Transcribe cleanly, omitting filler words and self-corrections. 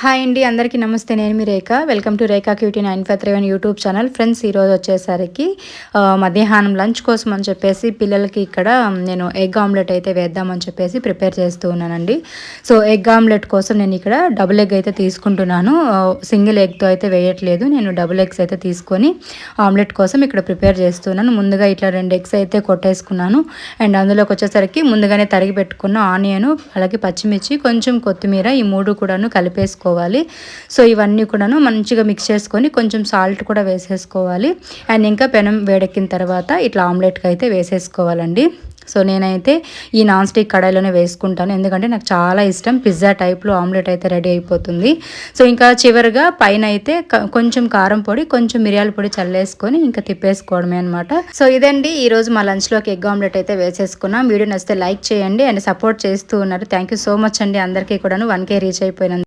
Hi అండి, అందరికీ నమస్తే. నేను మీ Rekha. Welcome to Rekha cutie 953 YouTube channel. Friends, ఈరోజు వచ్చేసరికి మధ్యాహ్నం లంచ్ కోసం అని చెప్పేసి పిల్లలకి ఇక్కడ నేను ఎగ్ ఆమ్లెట్ అయితే వేద్దామని చెప్పేసి ప్రిపేర్ చేస్తూ ఉన్నానండి. సో ఎగ్ ఆమ్లెట్ కోసం నేను ఇక్కడ డబుల్ ఎగ్ అయితే తీసుకుంటున్నాను. సింగిల్ ఎగ్తో అయితే వేయట్లేదు. నేను డబుల్ ఎగ్స్ అయితే తీసుకొని ఆమ్లెట్ కోసం ఇక్కడ ప్రిపేర్ చేస్తున్నాను. ముందుగా ఇట్లా 2 ఎగ్స్ అయితే కొట్టేసుకున్నాను. అండ్ అందులోకి వచ్చేసరికి ముందుగానే తరిగి పెట్టుకున్న ఆనియన్, అలాగే పచ్చిమిర్చి, కొంచెం కొత్తిమీర, ఈ 3 కూడాను కలిపేసుకోవాలి. సో ఇవన్నీ కూడాను మంచిగా మిక్స్ చేసుకొని కొంచెం సాల్ట్ కూడా వేసేసుకోవాలి. అండ్ ఇంకా పెనం వేడెక్కిన తర్వాత ఇట్లా ఆమ్లెట్కి అయితే వేసేసుకోవాలండి. సో నేనైతే ఈ నాన్ స్టిక్ కడాయిలోనే వేసుకుంటాను, ఎందుకంటే నాకు చాలా ఇష్టం. పిజ్జా టైప్లో ఆమ్లెట్ అయితే రెడీ అయిపోతుంది. సో ఇంకా చివరిగా పైన అయితే కొంచెం కారం పొడి, కొంచెం మిరియాల పొడి చల్లేసుకొని ఇంకా తిప్పేసుకోవడమే అనమాట. సో ఇదండి ఈరోజు మా లంచ్లోకి ఎగ్ ఆమ్లెట్ అయితే వేసేసుకున్నాం. వీడియో నచ్చితే లైక్ చేయండి అండ్ సపోర్ట్ చేస్తూ ఉన్నారు. థ్యాంక్ యూ సో మచ్ అండి అందరికీ కూడాను. 1K reach అయిపోయినందుకు.